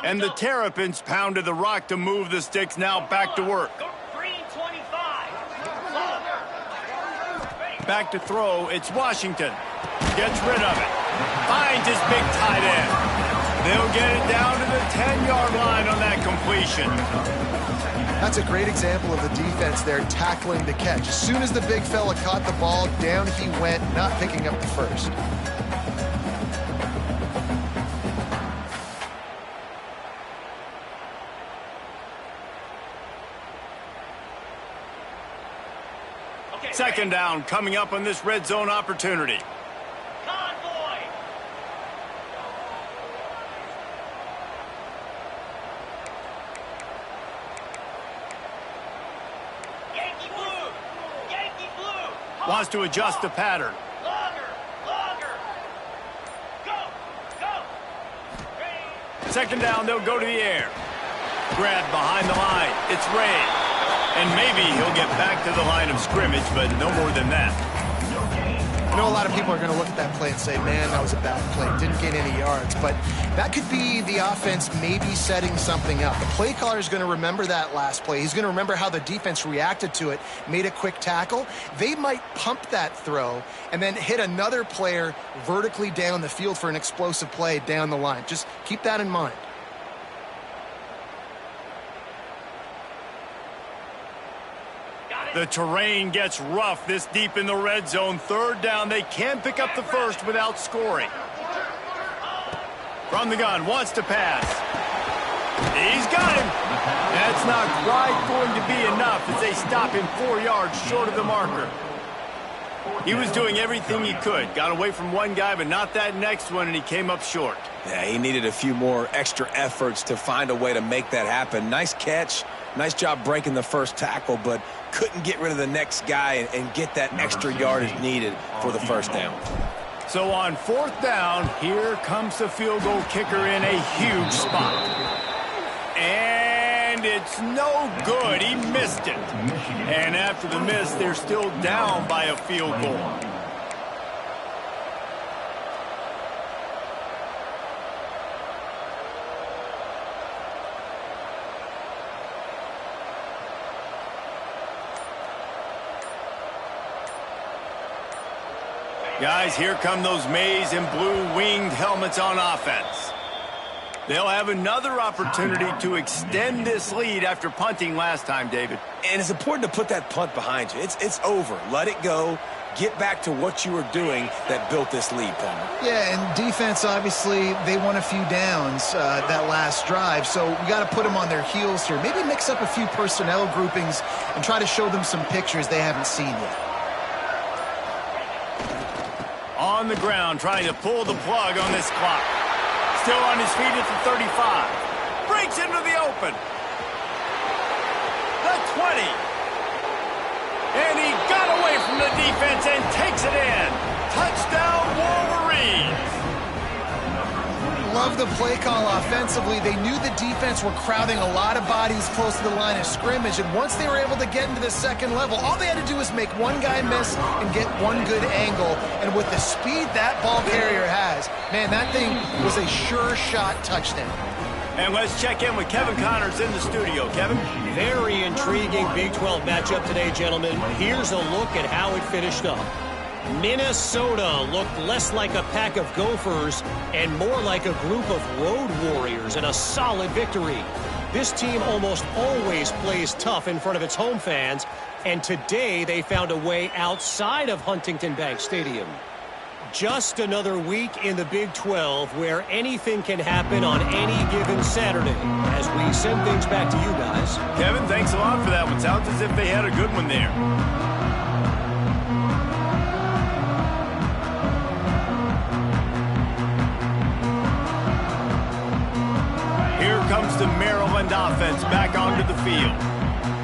And the Terrapins pounded the rock to move the sticks. Now back to work. Green 25. Back to throw. It's Washington. Gets rid of it. Finds his big tight end. They'll get it down to the 10-yard line on that completion. That's a great example of the defense there tackling the catch. As soon as the big fella caught the ball, down he went, not picking up the first. Second down coming up on this red zone opportunity. Convoy. Yankee blue. Yankee blue. Wants to adjust the pattern. Longer. Longer. Go. Go. Second down, they'll go to the air. Grab behind the line. It's Ray. And maybe he'll get back to the line of scrimmage, but no more than that. I know a lot of people are going to look at that play and say, man, that was a bad play. Didn't gain any yards. But that could be the offense maybe setting something up. The play caller is going to remember that last play. He's going to remember how the defense reacted to it, made a quick tackle. They might pump that throw and then hit another player vertically down the field for an explosive play down the line. Just keep that in mind. The terrain gets rough this deep in the red zone. Third down, they can pick up the first without scoring. From the gun, wants to pass. He's got him. That's not quite going to be enough as they stop him 4 yards short of the marker. He was doing everything he could. Got away from one guy, but not that next one, and he came up short. Yeah, he needed a few more extra efforts to find a way to make that happen. Nice catch. Nice job breaking the first tackle, but couldn't get rid of the next guy and get that extra yardage needed for the first down. So on fourth down, here comes the field goal kicker in a huge spot. And it's no good. He missed it. And after the miss, they're still down by a field goal. Guys, here come those maize and blue winged helmets on offense. They'll have another opportunity to extend this lead after punting last time, David. And it's important to put that punt behind you. It's over. Let it go. Get back to what you were doing that built this lead, Palmer. Yeah, and defense, obviously, they won a few downs that last drive, so we got to put them on their heels here. Maybe mix up a few personnel groupings and try to show them some pictures they haven't seen yet. On the ground, trying to pull the plug on this clock. Still on his feet at the 35. Breaks into the open. The 20. And he got away from the defense and takes it in. Touchdown, Wolverines. Love the play call offensively. They knew the defense were crowding a lot of bodies close to the line of scrimmage, and once they were able to get into the second level, all they had to do was make one guy miss and get one good angle. And with the speed that ball carrier has, man, that thing was a sure shot touchdown. And let's check in with Kevin Connors in the studio. Kevin? Very intriguing Big 12 matchup today, gentlemen. Here's a look at how it finished up. Minnesota looked less like a pack of Gophers and more like a group of road warriors in a solid victory. This team almost always plays tough in front of its home fans, and today they found a way outside of Huntington Bank Stadium. Just another week in the Big 12 where anything can happen on any given Saturday. As we send things back to you guys. Kevin, thanks a lot for that one. Sounds as if they had a good one there. Here comes the Maryland offense back onto the field.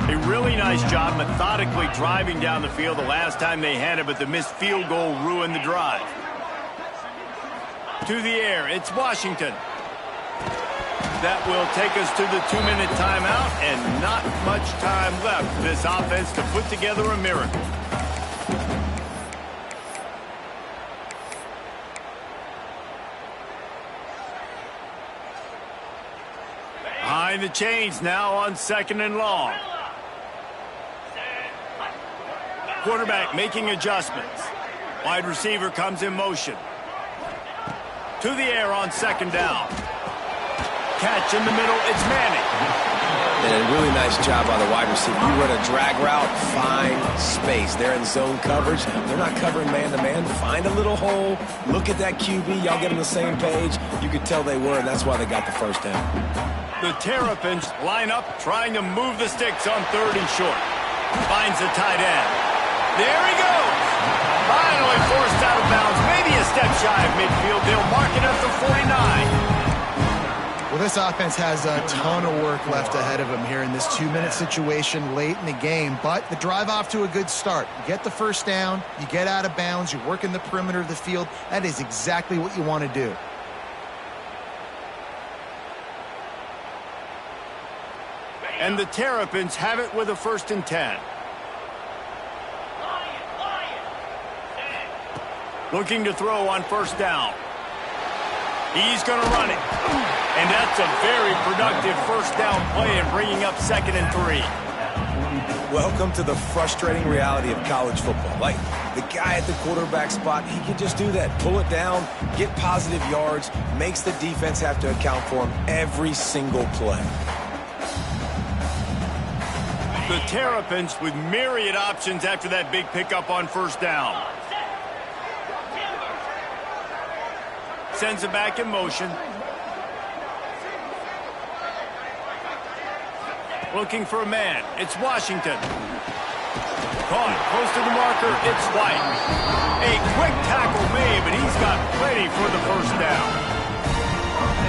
A really nice job methodically driving down the field the last time they had it, but the missed field goal ruined the drive. To the air, it's Washington. That will take us to the 2-minute timeout, and not much time left for this offense to put together a miracle. Behind the chains now on 2nd and long. Quarterback making adjustments. Wide receiver comes in motion. To the air on 2nd down. Catch in the middle, it's Manning. And a really nice job by the wide receiver. You run a drag route, find space. They're in zone coverage. They're not covering man-to-man. Find a little hole. Look at that QB. Y'all get on the same page. You could tell they were, and that's why they got the first down. The Terrapins line up, trying to move the sticks on 3rd and short. Finds the tight end. There he goes. Finally forced out of bounds. Maybe a step shy of midfield. They'll mark it up to 49. Well, this offense has a ton of work left ahead of them here in this 2-minute situation late in the game, but the drive off to a good start. You get the first down, you get out of bounds, you work in the perimeter of the field. That is exactly what you want to do. And the Terrapins have it with a 1st and 10. Looking to throw on 1st down. He's going to run it. And that's a very productive 1st down play and bringing up 2nd and 3. Welcome to the frustrating reality of college football. Like, the guy at the quarterback spot, he can just do that. Pull it down, get positive yards, makes the defense have to account for him every single play. The Terrapins with myriad options after that big pickup on first down. Sends it back in motion. Looking for a man. It's Washington. Caught close to the marker. It's White. A quick tackle made, but he's got plenty for the first down.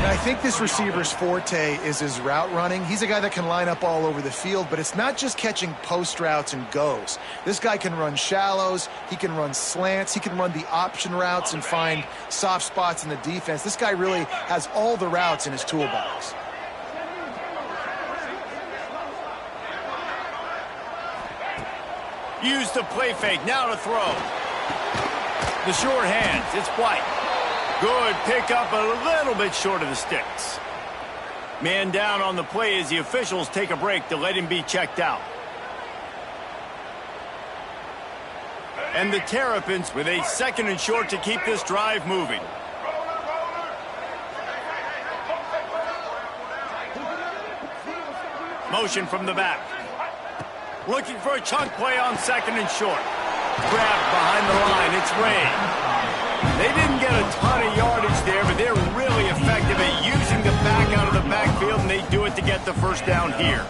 And I think this receiver's forte is his route running. He's a guy that can line up all over the field, but it's not just catching post routes and goes. This guy can run shallows, he can run slants, he can run the option routes and find soft spots in the defense. This guy really has all the routes in his toolbox. Use the play fake, now to throw. The short hands, it's White. Good pickup, a little bit short of the sticks. Man down on the play as the officials take a break to let him be checked out. And the Terrapins with a 2nd and short to keep this drive moving. Motion from the back. Looking for a chunk play on 2nd and short. Grabbed behind the line, it's Ray. They didn't get a ton of yardage there, but they're really effective at using the back out of the backfield, and they do it to get the first down here.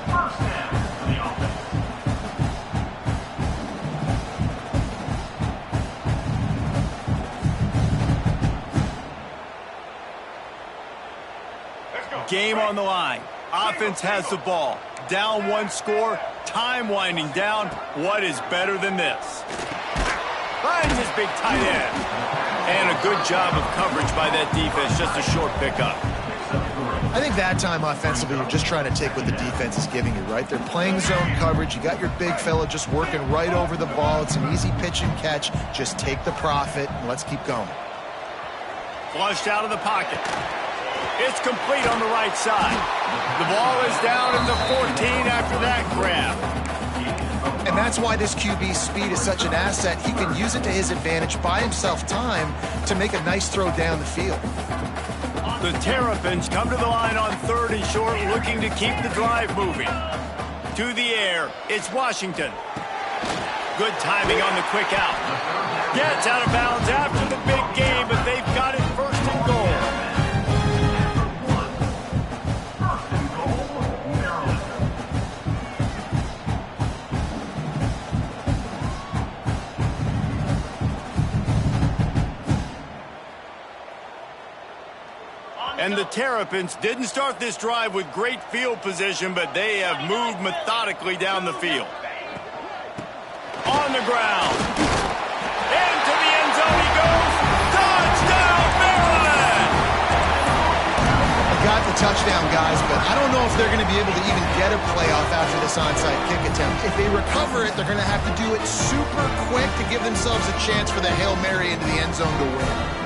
Game on the line. Offense has the ball. Down 1 score. Time winding down. What is better than this? Finds his big tight end. And a good job of coverage by that defense. Just a short pickup. I think that time offensively, you're just trying to take what the defense is giving you, right? They're playing zone coverage. You got your big fella just working right over the ball. It's an easy pitch and catch. Just take the profit and let's keep going. Flushed out of the pocket. It's complete on the right side. The ball is down at the 14 after that grab. And that's why this QB's speed is such an asset. He can use it to his advantage, buy himself time to make a nice throw down the field. The Terrapins come to the line on 3rd and short, looking to keep the drive moving. To the air, it's Washington. Good timing on the quick out. Gets out of bounds after the big game, but they've got it 1st and goal. And the Terrapins didn't start this drive with great field position, but they have moved methodically down the field. On the ground. Into the end zone he goes. Touchdown, Maryland! They got the touchdown, guys, but I don't know if they're going to be able to even get a playoff after this onside kick attempt. If they recover it, they're going to have to do it super quick to give themselves a chance for the Hail Mary into the end zone to win.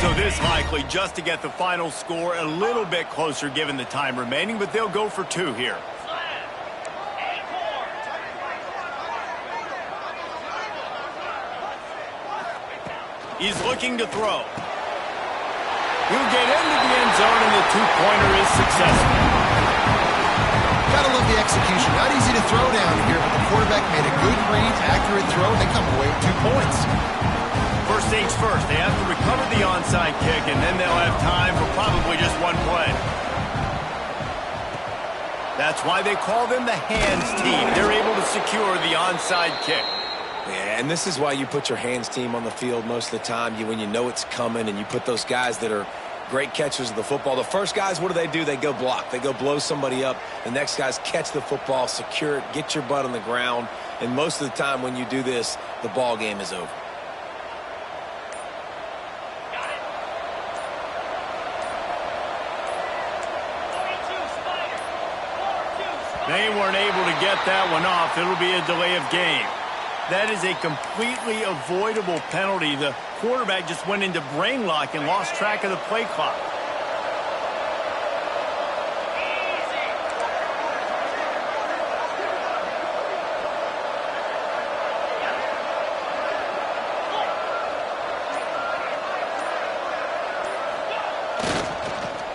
So this likely just to get the final score a little bit closer given the time remaining, but they'll go for 2 here. He's looking to throw. He'll get into the end zone, and the 2-pointer is successful. Gotta love the execution. Not easy to throw down here, but the quarterback made a good read, accurate throw, and they come away with 2 points. First things first, they have to recover the onside kick, and then they'll have time for probably just 1 play. That's why they call them the hands team. They're able to secure the onside kick. Yeah, and this is why you put your hands team on the field most of the time. When you know it's coming, and you put those guys that are great catchers of the football. The first guys, what do? They go block. They go blow somebody up. The next guys catch the football, secure it, get your butt on the ground. And most of the time when you do this, the ball game is over. They weren't able to get that one off. It'll be a delay of game. That is a completely avoidable penalty. The quarterback just went into brain lock and lost track of the play clock.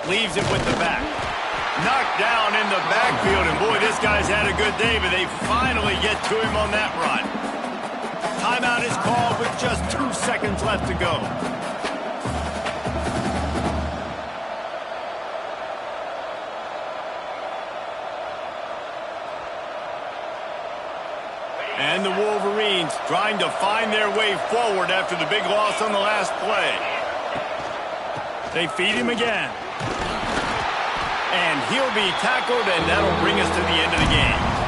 Leaves it with the back. Knocked down in the backfield, and boy, this guy's had a good day, but they finally get to him on that run. Timeout is called with just 2 seconds left to go. And the Wolverines trying to find their way forward after the big loss on the last play. They feed him again. And he'll be tackled, and that'll bring us to the end of the game.